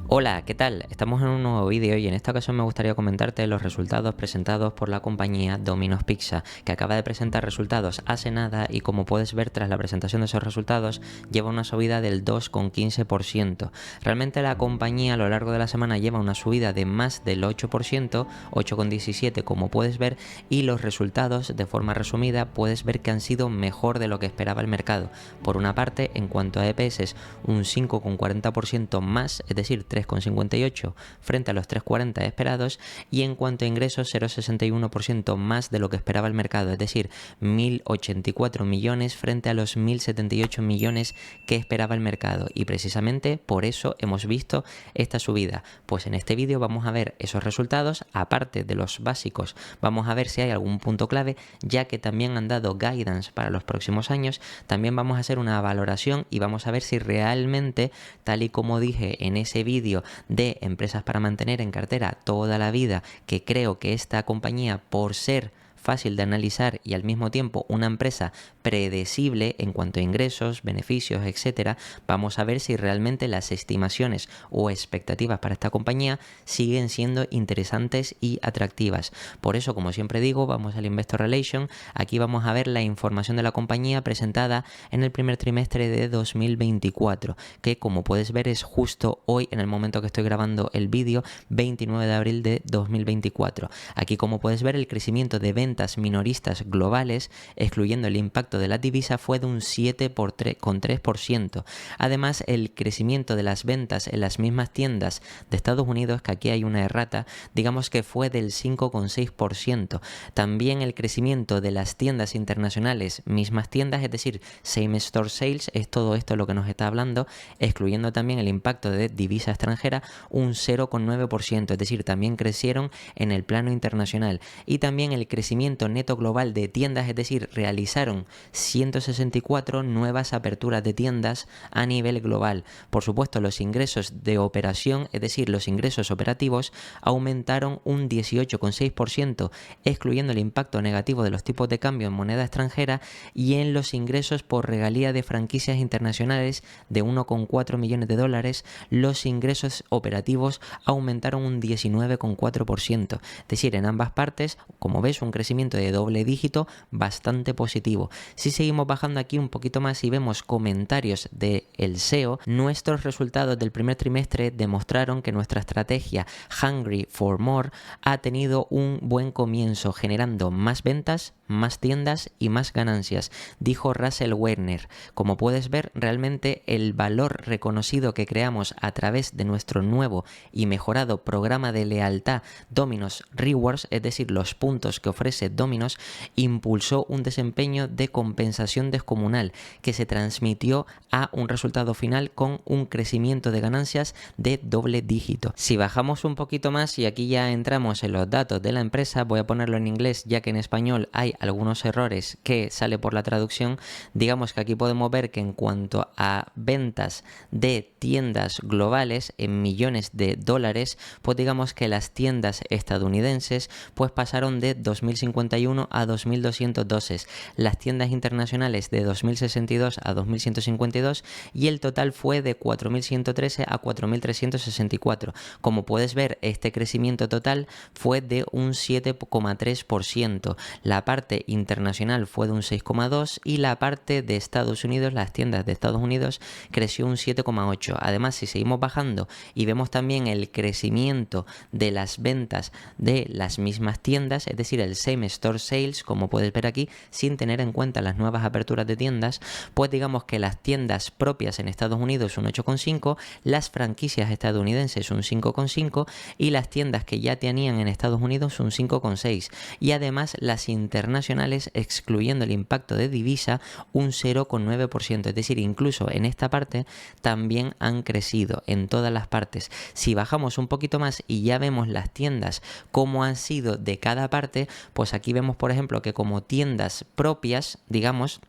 Hola, ¿qué tal? Estamos en un nuevo vídeo y en esta ocasión me gustaría comentarte los resultados presentados por la compañía Domino's Pizza, que acaba de presentar resultados hace nada y como puedes ver tras la presentación de esos resultados lleva una subida del 2,15%. Realmente la compañía a lo largo de la semana lleva una subida de más del 8%, 8,17% como puedes ver, y los resultados de forma resumida puedes ver que han sido mejor de lo que esperaba el mercado. Por una parte, en cuanto a EPS, un 5,40% más, es decir, 3,58 frente a los 3,40 esperados, y en cuanto a ingresos 0,61% más de lo que esperaba el mercado, es decir, 1.084 millones frente a los 1.078 millones que esperaba el mercado, y precisamente por eso hemos visto esta subida. Pues en este vídeo vamos a ver esos resultados, aparte de los básicos, vamos a ver si hay algún punto clave, ya que también han dado guidance para los próximos años. También vamos a hacer una valoración y vamos a ver si realmente, tal y como dije en ese vídeo de empresas para mantener en cartera toda la vida, que creo que esta compañía, por ser fácil de analizar y al mismo tiempo una empresa predecible en cuanto a ingresos, beneficios, etcétera, vamos a ver si realmente las estimaciones o expectativas para esta compañía siguen siendo interesantes y atractivas. Por eso, como siempre digo, vamos al Investor Relation. Aquí vamos a ver la información de la compañía presentada en el primer trimestre de 2024, que como puedes ver es justo hoy, en el momento que estoy grabando el vídeo, 29 de abril de 2024. Aquí, como puedes ver, el crecimiento de ventas minoristas globales, excluyendo el impacto de la divisa, fue de un 7,3%. Además, el crecimiento de las ventas en las mismas tiendas de Estados Unidos, que aquí hay una errata, digamos que fue del 5,6%. También el crecimiento de las tiendas internacionales, mismas tiendas, es decir, same store sales, es todo esto lo que nos está hablando, excluyendo también el impacto de divisa extranjera, un 0,9%, es decir, también crecieron en el plano internacional. Y también el crecimiento neto global de tiendas, es decir, realizaron 164 nuevas aperturas de tiendas a nivel global. Por supuesto, los ingresos de operación, es decir, los ingresos operativos, aumentaron un 18,6%, excluyendo el impacto negativo de los tipos de cambio en moneda extranjera, y en los ingresos por regalía de franquicias internacionales de 1,4 millones de dólares, los ingresos operativos aumentaron un 19,4%. Es decir, en ambas partes, como ves, un crecimiento de doble dígito bastante positivo. Si seguimos bajando aquí un poquito más y vemos comentarios del SEO, nuestros resultados del primer trimestre demostraron que nuestra estrategia Hungry for More ha tenido un buen comienzo, generando más ventas, más tiendas y más ganancias, dijo Russell Werner. Como puedes ver, realmente el valor reconocido que creamos a través de nuestro nuevo y mejorado programa de lealtad Domino's Rewards, es decir, los puntos que ofrece Domino's, impulsó un desempeño de compensación descomunal que se transmitió a un resultado final con un crecimiento de ganancias de doble dígito. Si bajamos un poquito más y aquí ya entramos en los datos de la empresa, voy a ponerlo en inglés ya que en español hay algunos errores que sale por la traducción. Digamos que aquí podemos ver que en cuanto a ventas de tiendas globales en millones de dólares, pues digamos que las tiendas estadounidenses pues pasaron de 2.051 a 2.212, las tiendas internacionales de 2.062 a 2.152 y el total fue de 4.113 a 4.364. Como puedes ver, este crecimiento total fue de un 7,3%. La parte internacional fue de un 6,2% y la parte de Estados Unidos, las tiendas de Estados Unidos, creció un 7,8%. Además, si seguimos bajando y vemos también el crecimiento de las ventas de las mismas tiendas, es decir, el same store sales, como puedes ver aquí, sin tener en cuenta las nuevas aperturas de tiendas, pues digamos que las tiendas propias en Estados Unidos un 8,5%, las franquicias estadounidenses un 5,5% y las tiendas que ya tenían en Estados Unidos un 5,6%, y además las internacionales, excluyendo el impacto de divisa, un 0,9%, es decir, incluso en esta parte también han crecido en todas las partes. Si bajamos un poquito más y ya vemos las tiendas cómo han sido de cada parte, pues aquí vemos, por ejemplo, que como tiendas propias, digamos,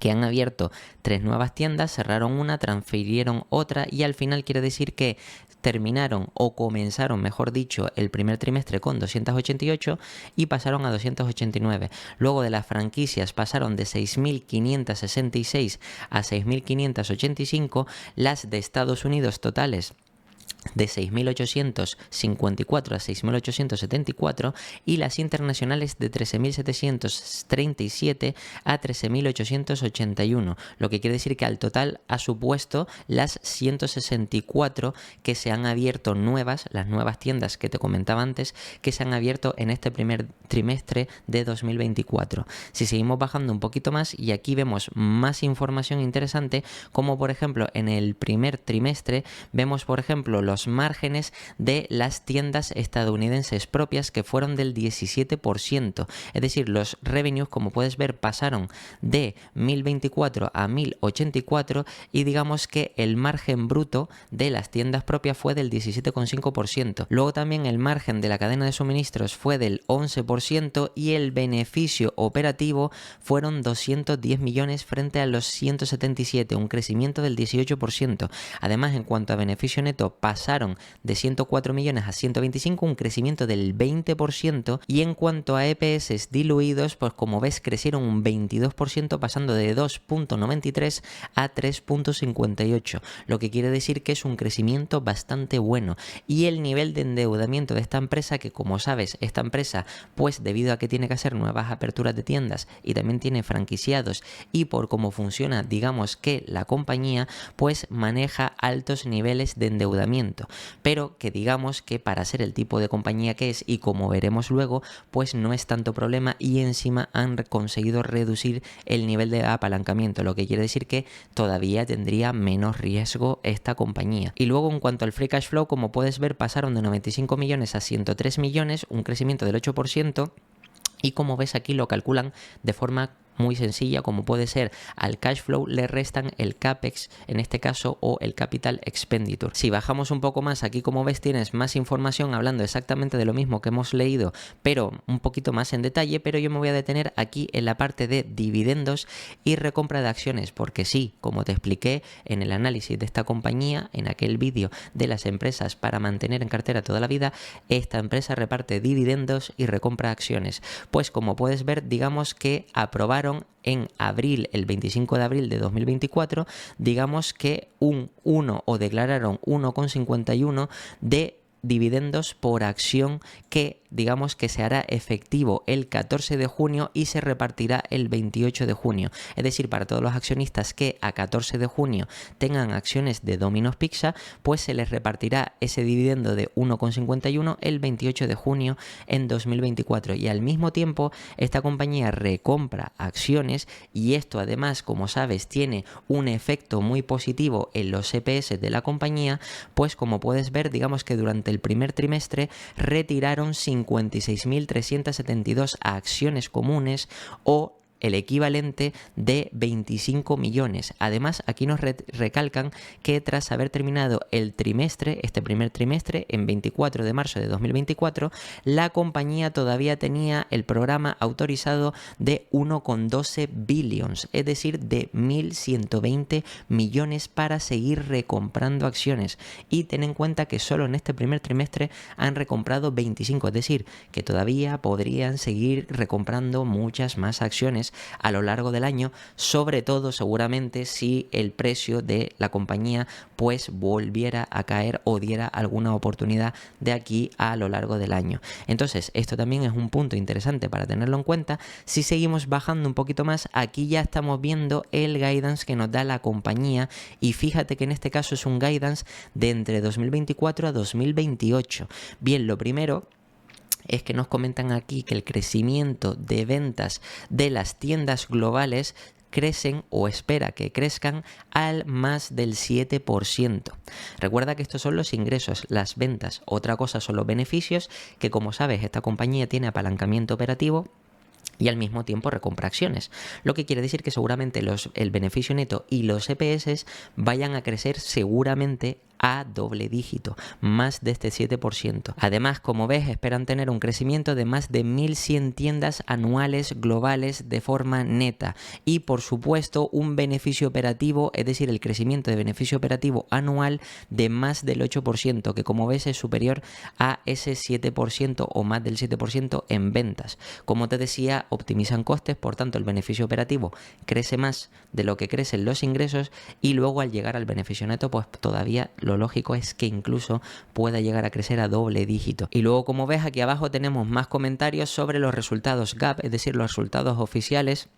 que han abierto 3 nuevas tiendas, cerraron una, transfirieron otra y al final quiere decir que terminaron o comenzaron, mejor dicho, el primer trimestre con 288 y pasaron a 289. Luego de las franquicias pasaron de 6.566 a 6.585, las de Estados Unidos totales de 6.854 a 6.874 y las internacionales de 13.737 a 13.881, lo que quiere decir que al total ha supuesto las 164 que se han abierto nuevas, las nuevas tiendas que te comentaba antes, que se han abierto en este primer trimestre de 2024. Si seguimos bajando un poquito más, y aquí vemos más información interesante, como por ejemplo en el primer trimestre vemos por ejemplo los márgenes de las tiendas estadounidenses propias, que fueron del 17%, es decir, los revenues, como puedes ver, pasaron de 1.024 a 1.084 y digamos que el margen bruto de las tiendas propias fue del 17,5%. Luego también el margen de la cadena de suministros fue del 11% y el beneficio operativo fueron 210 millones frente a los 177, un crecimiento del 18%. Además, en cuanto a beneficio neto, pasaron de 104 millones a 125, un crecimiento del 20%, y en cuanto a EPS diluidos, pues como ves crecieron un 22%, pasando de 2.93 a 3.58, lo que quiere decir que es un crecimiento bastante bueno. Y el nivel de endeudamiento de esta empresa, que como sabes, esta empresa pues debido a que tiene que hacer nuevas aperturas de tiendas y también tiene franquiciados, y por cómo funciona, digamos que la compañía pues maneja altos niveles de endeudamiento, pero que digamos que para ser el tipo de compañía que es, y como veremos luego, pues no es tanto problema, y encima han conseguido reducir el nivel de apalancamiento, lo que quiere decir que todavía tendría menos riesgo esta compañía. Y luego en cuanto al free cash flow, como puedes ver, pasaron de 95 millones a 103 millones, un crecimiento del 8%, y como ves aquí lo calculan de forma muy sencilla, como puede ser al cash flow le restan el CAPEX en este caso, o el Capital Expenditure. Si bajamos un poco más, aquí como ves tienes más información hablando exactamente de lo mismo que hemos leído, pero un poquito más en detalle, pero yo me voy a detener aquí en la parte de dividendos y recompra de acciones, porque sí, como te expliqué en el análisis de esta compañía, en aquel vídeo de las empresas para mantener en cartera toda la vida, esta empresa reparte dividendos y recompra acciones. Pues como puedes ver, digamos que aprobaron en abril, el 25 de abril de 2024, digamos que declararon 1,51 de dividendos por acción, que digamos que se hará efectivo el 14 de junio y se repartirá el 28 de junio. Es decir, para todos los accionistas que a 14 de junio tengan acciones de Domino's Pizza, pues se les repartirá ese dividendo de 1,51 el 28 de junio en 2024. Y al mismo tiempo, esta compañía recompra acciones, y esto además, como sabes, tiene un efecto muy positivo en los EPS de la compañía, pues como puedes ver, digamos que durante el primer trimestre retiraron 56.372 acciones comunes, o el equivalente de 25 millones. Además, aquí nos recalcan que tras haber terminado el trimestre, este primer trimestre, en 24 de marzo de 2024, la compañía todavía tenía el programa autorizado de 1,12 billions, es decir, de 1.120 millones para seguir recomprando acciones. Y ten en cuenta que solo en este primer trimestre han recomprado 25, es decir, que todavía podrían seguir recomprando muchas más acciones a lo largo del año, sobre todo seguramente si el precio de la compañía pues volviera a caer o diera alguna oportunidad de aquí a lo largo del año. Entonces esto también es un punto interesante para tenerlo en cuenta. Si seguimos bajando un poquito más, aquí ya estamos viendo el guidance que nos da la compañía, y fíjate que en este caso es un guidance de entre 2024 a 2028. Bien, lo primero es que nos comentan aquí que el crecimiento de ventas de las tiendas globales crecen, o espera que crezcan, al más del 7%. Recuerda que estos son los ingresos, las ventas. Otra cosa son los beneficios, que como sabes esta compañía tiene apalancamiento operativo y al mismo tiempo recompra acciones, lo que quiere decir que seguramente el beneficio neto y los EPS vayan a crecer seguramente a doble dígito, más de este 7%. Además, como ves, esperan tener un crecimiento de más de 1.100 tiendas anuales globales de forma neta, y por supuesto un beneficio operativo, es decir, el crecimiento de beneficio operativo anual de más del 8%, que como ves es superior a ese 7% o más del 7% en ventas. Como te decía, optimizan costes, por tanto el beneficio operativo crece más de lo que crecen los ingresos, y luego al llegar al beneficio neto pues todavía lo lo lógico es que incluso pueda llegar a crecer a doble dígito. Y luego, como ves, aquí abajo tenemos más comentarios sobre los resultados GAAP, es decir, los resultados oficiales,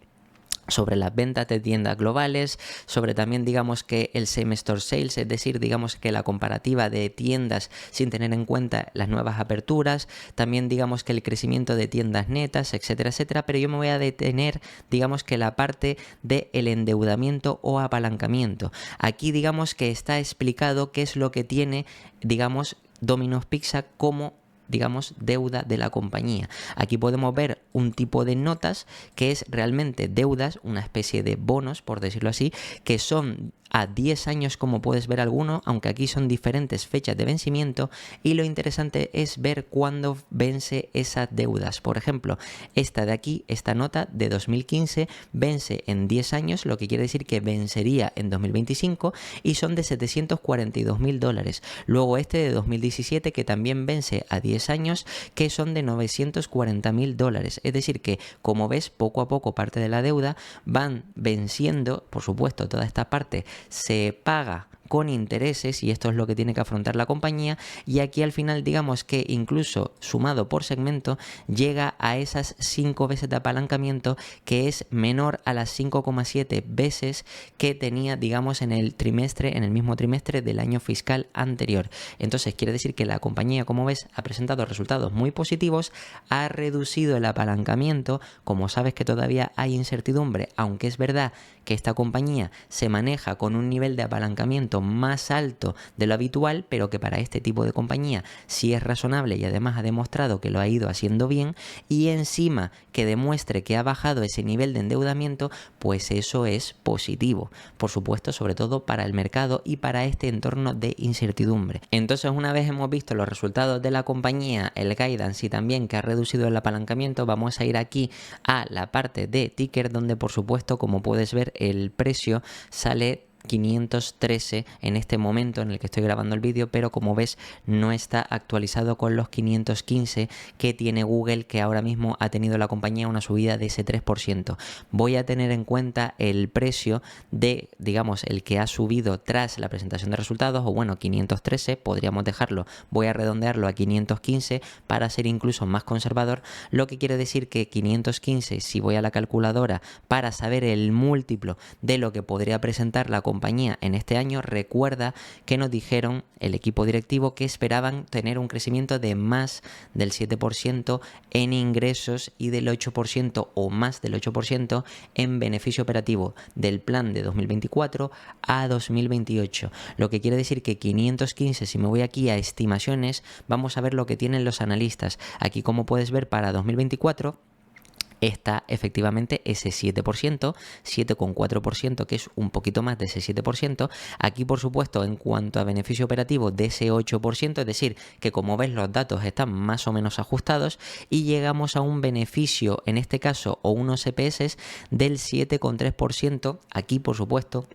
sobre las ventas de tiendas globales, sobre también digamos que el same store sales, es decir, digamos que la comparativa de tiendas sin tener en cuenta las nuevas aperturas, también digamos que el crecimiento de tiendas netas, etcétera, etcétera, pero yo me voy a detener digamos que la parte del endeudamiento o apalancamiento. Aquí digamos que está explicado qué es lo que tiene digamos Domino's Pizza como digamos deuda de la compañía. Aquí podemos ver un tipo de notas que es realmente deudas, una especie de bonos por decirlo así, que son a 10 años como puedes ver alguno, aunque aquí son diferentes fechas de vencimiento, y lo interesante es ver cuándo vence esas deudas. Por ejemplo, esta de aquí, esta nota de 2015 vence en 10 años, lo que quiere decir que vencería en 2025 y son de $742.000. Luego este de 2017 que también vence a 10 años, que son de $940.000. Es decir que, como ves, poco a poco parte de la deuda van venciendo. Por supuesto, toda esta parte se paga con intereses y esto es lo que tiene que afrontar la compañía, y aquí al final digamos que incluso sumado por segmento llega a esas 5 veces de apalancamiento, que es menor a las 5,7 veces que tenía digamos en el mismo trimestre del año fiscal anterior. Entonces quiere decir que la compañía, como ves, ha presentado resultados muy positivos, ha reducido el apalancamiento. Como sabes que todavía hay incertidumbre, aunque es verdad que esta compañía se maneja con un nivel de apalancamiento más alto de lo habitual, pero que para este tipo de compañía sí es razonable y además ha demostrado que lo ha ido haciendo bien, y encima que demuestre que ha bajado ese nivel de endeudamiento, pues eso es positivo, por supuesto, sobre todo para el mercado y para este entorno de incertidumbre. Entonces, una vez hemos visto los resultados de la compañía, el guidance y también que ha reducido el apalancamiento, vamos a ir aquí a la parte de ticker, donde por supuesto, como puedes ver, el precio sale 513 en este momento en el que estoy grabando el vídeo, pero como ves no está actualizado con los 515 que tiene Google, que ahora mismo ha tenido la compañía una subida de ese 3%. Voy a tener en cuenta el precio de, digamos, el que ha subido tras la presentación de resultados, o bueno, 513, podríamos dejarlo, voy a redondearlo a 515 para ser incluso más conservador, lo que quiere decir que 515, si voy a la calculadora para saber el múltiplo de lo que podría presentar la compañía en este año, recuerda que nos dijeron el equipo directivo que esperaban tener un crecimiento de más del 7% en ingresos y del 8% o más del 8% en beneficio operativo del plan de 2024 a 2028. Lo que quiere decir que 515, si me voy aquí a estimaciones, vamos a ver lo que tienen los analistas. Aquí, como puedes ver, para 2024 está efectivamente ese 7%, 7,4%, que es un poquito más de ese 7%. Aquí, por supuesto, en cuanto a beneficio operativo, de ese 8%, es decir, que como ves los datos están más o menos ajustados, y llegamos a un beneficio, en este caso, o unos EPS del 7,3%. Aquí, por supuesto,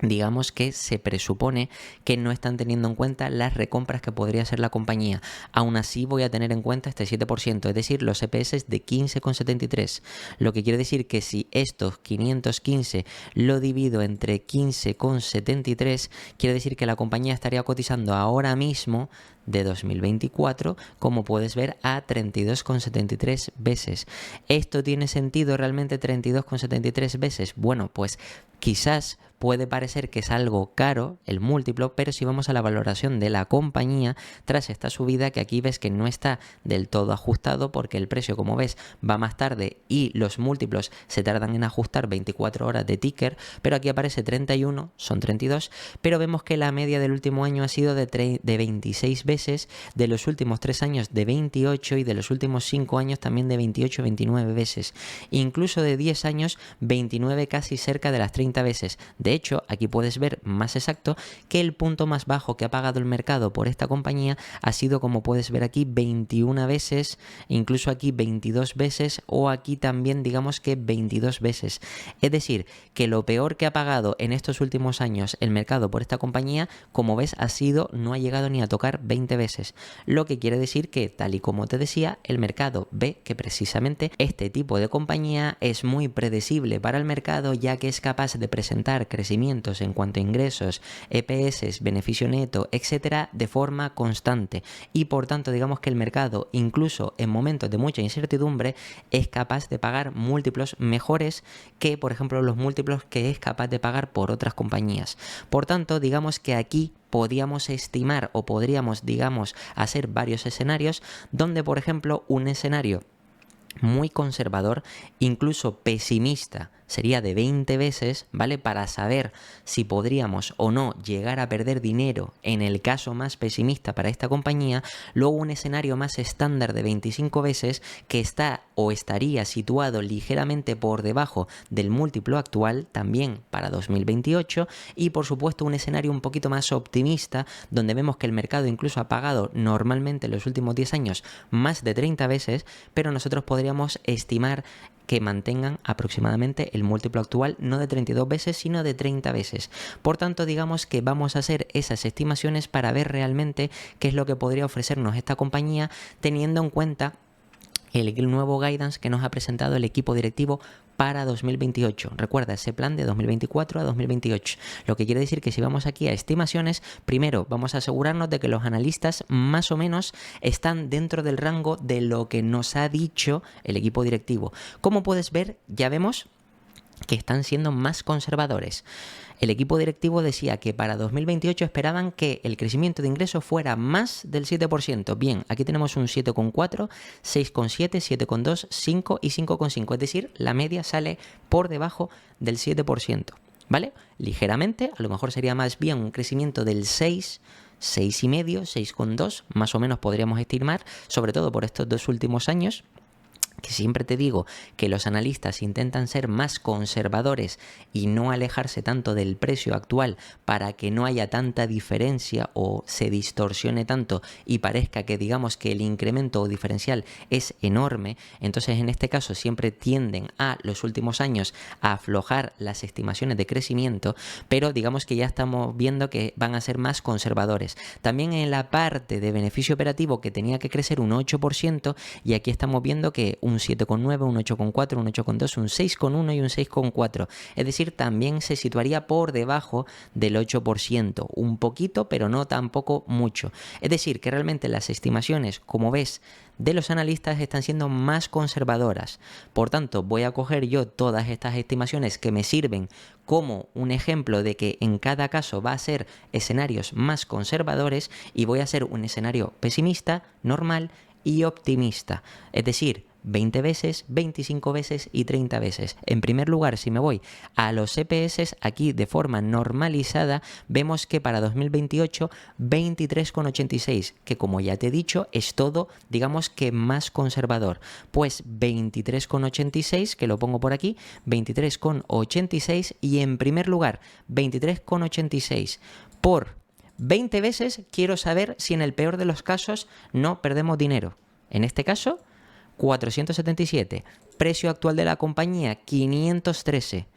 digamos que se presupone que no están teniendo en cuenta las recompras que podría hacer la compañía. Aún así voy a tener en cuenta este 7%, es decir, los EPS de 15,73. Lo que quiere decir que si estos 515 lo divido entre 15,73, quiere decir que la compañía estaría cotizando ahora mismo de 2024, como puedes ver, a 32,73 veces. ¿Esto tiene sentido realmente 32,73 veces? Bueno, pues quizás puede parecer que es algo caro el múltiplo, pero si vamos a la valoración de la compañía tras esta subida, que aquí ves que no está del todo ajustado porque el precio, como ves, va más tarde y los múltiplos se tardan en ajustar 24 horas de ticker, pero aquí aparece 31, son 32, pero vemos que la media del último año ha sido de 26 veces, de los últimos 3 años de 28 y de los últimos 5 años también de 28-29 veces, incluso de 10 años 29, casi cerca de las 30 veces. De hecho, aquí puedes ver más exacto que el punto más bajo que ha pagado el mercado por esta compañía ha sido, como puedes ver aquí, 21 veces, incluso aquí 22 veces, o aquí también digamos que 22 veces. Es decir, que lo peor que ha pagado en estos últimos años el mercado por esta compañía, como ves, no ha llegado ni a tocar 20 20 veces, lo que quiere decir que, tal y como te decía, el mercado ve que precisamente este tipo de compañía es muy predecible para el mercado, ya que es capaz de presentar crecimientos en cuanto a ingresos, EPS, beneficio neto, etcétera, de forma constante, y por tanto digamos que el mercado, incluso en momentos de mucha incertidumbre, es capaz de pagar múltiplos mejores que, por ejemplo, los múltiplos que es capaz de pagar por otras compañías. Por tanto, digamos que aquí podríamos estimar o podríamos, digamos, hacer varios escenarios donde, por ejemplo, un escenario muy conservador, incluso pesimista, sería de 20 veces, ¿vale? Para saber si podríamos o no llegar a perder dinero en el caso más pesimista para esta compañía. Luego un escenario más estándar de 25 veces que está o estaría situado ligeramente por debajo del múltiplo actual, también para 2028. Y por supuesto un escenario un poquito más optimista, donde vemos que el mercado incluso ha pagado normalmente en los últimos 10 años más de 30 veces, pero nosotros podríamos estimar que mantengan aproximadamente el múltiplo actual, no de 32 veces, sino de 30 veces. Por tanto, digamos que vamos a hacer esas estimaciones para ver realmente qué es lo que podría ofrecernos esta compañía, teniendo en cuenta el nuevo guidance que nos ha presentado el equipo directivo para 2028. Recuerda, ese plan de 2024 a 2028. Lo que quiere decir que si vamos aquí a estimaciones, primero vamos a asegurarnos de que los analistas más o menos están dentro del rango de lo que nos ha dicho el equipo directivo. Como puedes ver, ya vemos que están siendo más conservadores. El equipo directivo decía que para 2028 esperaban que el crecimiento de ingresos fuera más del 7%. Bien, aquí tenemos un 7,4, 6,7, 7,2, 5 y 5,5. Es decir, la media sale por debajo del 7%. ¿Vale? Ligeramente, a lo mejor sería más bien un crecimiento del 6, 6,5, 6,2, más o menos podríamos estimar, sobre todo por estos 2 últimos años, que siempre te digo que los analistas intentan ser más conservadores y no alejarse tanto del precio actual para que no haya tanta diferencia o se distorsione tanto y parezca que digamos que el incremento o diferencial es enorme. Entonces en este caso siempre tienden a los últimos años a aflojar las estimaciones de crecimiento, pero digamos que ya estamos viendo que van a ser más conservadores. También en la parte de beneficio operativo, que tenía que crecer un 8%, y aquí estamos viendo que un 7,9, un 8,4, un 8,2, un 6,1 y un 6,4. Es decir, también se situaría por debajo del 8%. Un poquito, pero no tampoco mucho. Es decir, que realmente las estimaciones, como ves, de los analistas están siendo más conservadoras. Por tanto, voy a coger yo todas estas estimaciones que me sirven como un ejemplo de que en cada caso va a ser escenarios más conservadores, y voy a hacer un escenario pesimista, normal y optimista. Es decir, 20 veces, 25 veces y 30 veces. En primer lugar, si me voy a los EPS, aquí de forma normalizada, vemos que para 2028, 23,86, que como ya te he dicho, es todo, digamos que más conservador. Pues 23,86, que lo pongo por aquí, 23,86, y en primer lugar, 23,86 por 20 veces, quiero saber si en el peor de los casos no perdemos dinero. En este caso, 477, precio actual de la compañía 513,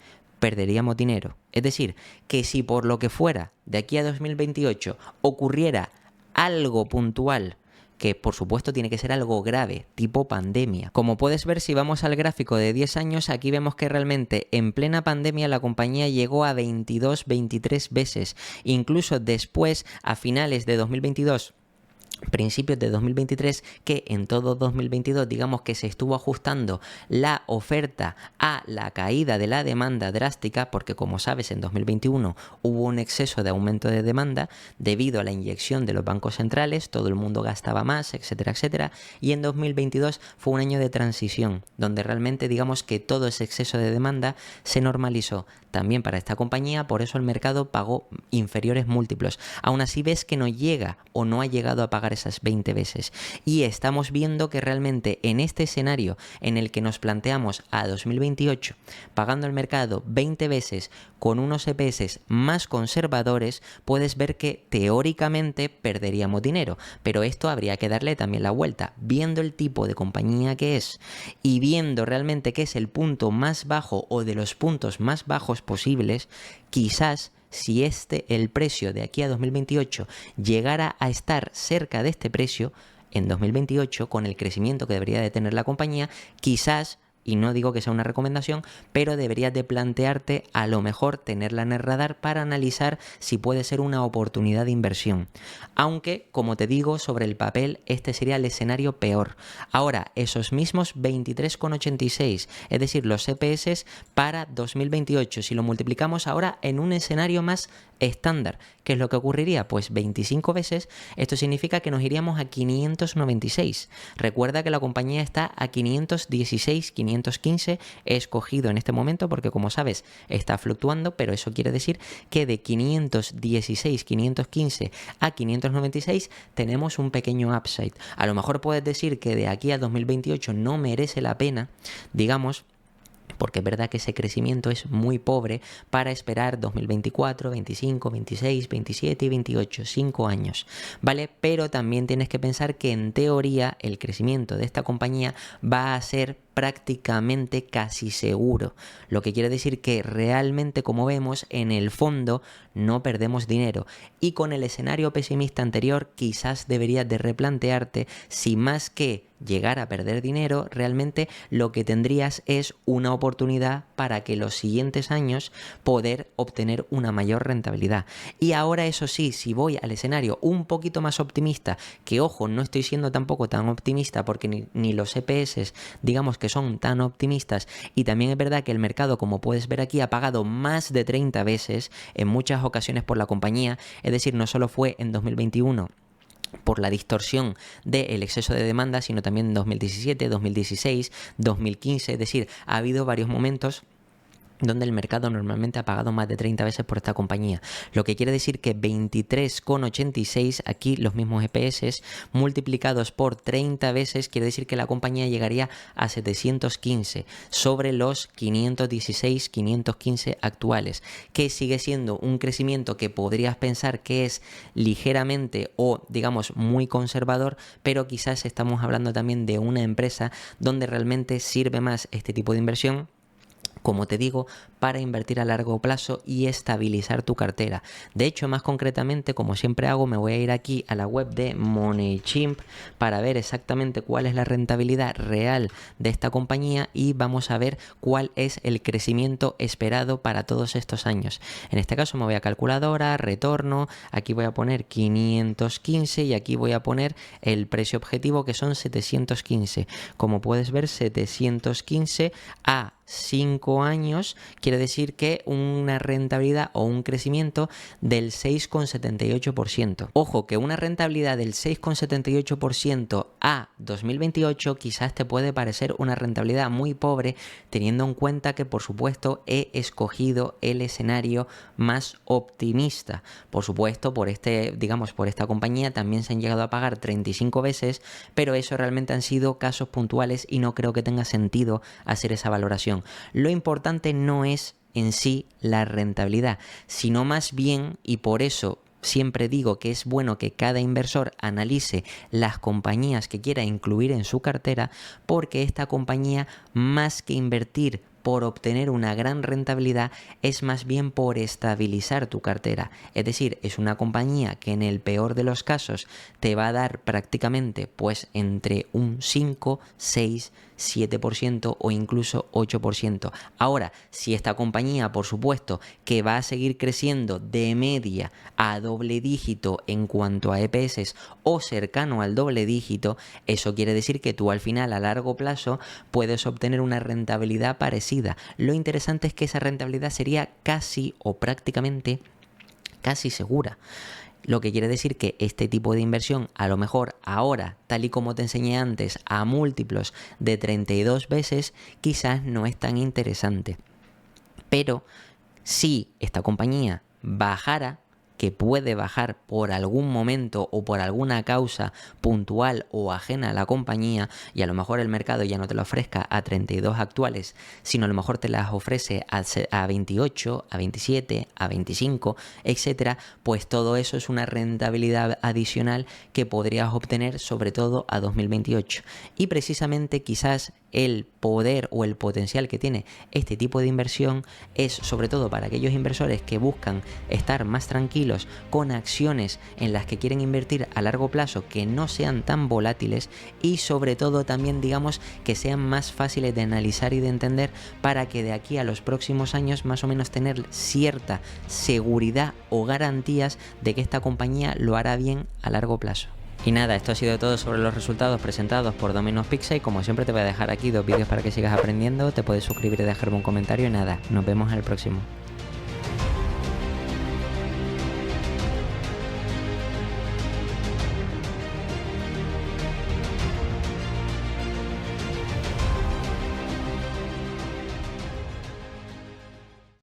perderíamos dinero. Es decir, que si por lo que fuera de aquí a 2028 ocurriera algo puntual, que por supuesto tiene que ser algo grave, tipo pandemia. Como puedes ver, si vamos al gráfico de 10 años, aquí vemos que realmente en plena pandemia la compañía llegó a 22, 23 veces. Incluso después, a finales de 2022, principios de 2023, que en todo 2022 digamos que se estuvo ajustando la oferta a la caída de la demanda drástica, porque como sabes en 2021 hubo un exceso de aumento de demanda debido a la inyección de los bancos centrales, todo el mundo gastaba más, etcétera, etcétera, y en 2022 fue un año de transición donde realmente digamos que todo ese exceso de demanda se normalizó también para esta compañía, por eso el mercado pagó inferiores múltiplos. Aún así ves que no llega o no ha llegado a pagar esas 20 veces, y estamos viendo que realmente en este escenario en el que nos planteamos a 2028 pagando el mercado 20 veces con unos EPS más conservadores, puedes ver que teóricamente perderíamos dinero, pero esto habría que darle también la vuelta, viendo el tipo de compañía que es y viendo realmente que es el punto más bajo o de los puntos más bajos posibles. Quizás si el precio de aquí a 2028 llegara a estar cerca de este precio, en 2028, con el crecimiento que debería de tener la compañía, quizás, y no digo que sea una recomendación, pero deberías de plantearte a lo mejor tenerla en el radar para analizar si puede ser una oportunidad de inversión. Aunque, como te digo, sobre el papel este sería el escenario peor. Ahora, esos mismos 23,86, es decir, los EPS para 2028, si lo multiplicamos ahora en un escenario más estándar, ¿qué es lo que ocurriría? Pues 25 veces, esto significa que nos iríamos a 596. Recuerda que la compañía está a 516, 515, he escogido en este momento porque, como sabes, está fluctuando, pero eso quiere decir que de 516, 515 a 596 tenemos un pequeño upside. A lo mejor puedes decir que de aquí a 2028 no merece la pena, digamos, porque es verdad que ese crecimiento es muy pobre para esperar 2024, 25, 26, 27 y 28, 5 años, ¿vale? Pero también tienes que pensar que en teoría el crecimiento de esta compañía va a ser prácticamente casi seguro, lo que quiere decir que realmente, como vemos, en el fondo no perdemos dinero, y con el escenario pesimista anterior quizás deberías de replantearte si más que llegar a perder dinero, realmente lo que tendrías es una oportunidad para que los siguientes años poder obtener una mayor rentabilidad. Y ahora, eso sí, si voy al escenario un poquito más optimista, que ojo, no estoy siendo tampoco tan optimista porque ni los EPS digamos que son tan optimistas, y también es verdad que el mercado, como puedes ver aquí, ha pagado más de 30 veces en muchas ocasiones por la compañía, es decir, no solo fue en 2021 por la distorsión del exceso de demanda, sino también en 2017, 2016, 2015, es decir, ha habido varios momentos donde el mercado normalmente ha pagado más de 30 veces por esta compañía. Lo que quiere decir que 23,86, aquí los mismos EPS, multiplicados por 30 veces, quiere decir que la compañía llegaría a 715 sobre los 516, 515 actuales, que sigue siendo un crecimiento que podrías pensar que es ligeramente o, digamos, muy conservador, pero quizás estamos hablando también de una empresa donde realmente sirve más este tipo de inversión, como te digo, para invertir a largo plazo y estabilizar tu cartera. De hecho, más concretamente, como siempre hago, me voy a ir aquí a la web de MoneyChimp para ver exactamente cuál es la rentabilidad real de esta compañía y vamos a ver cuál es el crecimiento esperado para todos estos años. En este caso me voy a calculadora, retorno, aquí voy a poner 515 y aquí voy a poner el precio objetivo, que son 715. Como puedes ver, 715 a 5 años quiere decir que una rentabilidad o un crecimiento del 6,78%. Ojo, que una rentabilidad del 6,78% a 2028 quizás te puede parecer una rentabilidad muy pobre, teniendo en cuenta que, por supuesto, he escogido el escenario más optimista. Por supuesto, por esta compañía también se han llegado a pagar 35 veces, pero eso realmente han sido casos puntuales y no creo que tenga sentido hacer esa valoración. Lo importante no es en sí la rentabilidad, sino más bien, y por eso siempre digo que es bueno que cada inversor analice las compañías que quiera incluir en su cartera, porque esta compañía, más que invertir por obtener una gran rentabilidad, es más bien por estabilizar tu cartera. Es decir, es una compañía que en el peor de los casos te va a dar prácticamente pues entre un 5, 6, 7% o incluso 8%. Ahora, si esta compañía, por supuesto, que va a seguir creciendo de media a doble dígito en cuanto a EPS o cercano al doble dígito, eso quiere decir que tú al final, a largo plazo, puedes obtener una rentabilidad parecida. Lo interesante es que esa rentabilidad sería casi o prácticamente casi segura. Lo que quiere decir que este tipo de inversión, a lo mejor ahora, tal y como te enseñé antes, a múltiplos de 32 veces, quizás no es tan interesante. Pero si esta compañía bajara, que puede bajar por algún momento o por alguna causa puntual o ajena a la compañía, y a lo mejor el mercado ya no te lo ofrezca a 32 actuales, sino a lo mejor te las ofrece a 28, a 27, a 25, etcétera, pues todo eso es una rentabilidad adicional que podrías obtener sobre todo a 2028. Y precisamente quizás el poder o el potencial que tiene este tipo de inversión es sobre todo para aquellos inversores que buscan estar más tranquilos con acciones en las que quieren invertir a largo plazo que no sean tan volátiles y sobre todo también digamos que sean más fáciles de analizar y de entender para que de aquí a los próximos años más o menos tener cierta seguridad o garantías de que esta compañía lo hará bien a largo plazo. Y nada, esto ha sido todo sobre los resultados presentados por Domino's Pizza y como siempre te voy a dejar aquí 2 vídeos para que sigas aprendiendo, te puedes suscribir y dejarme un comentario y nada, nos vemos en el próximo.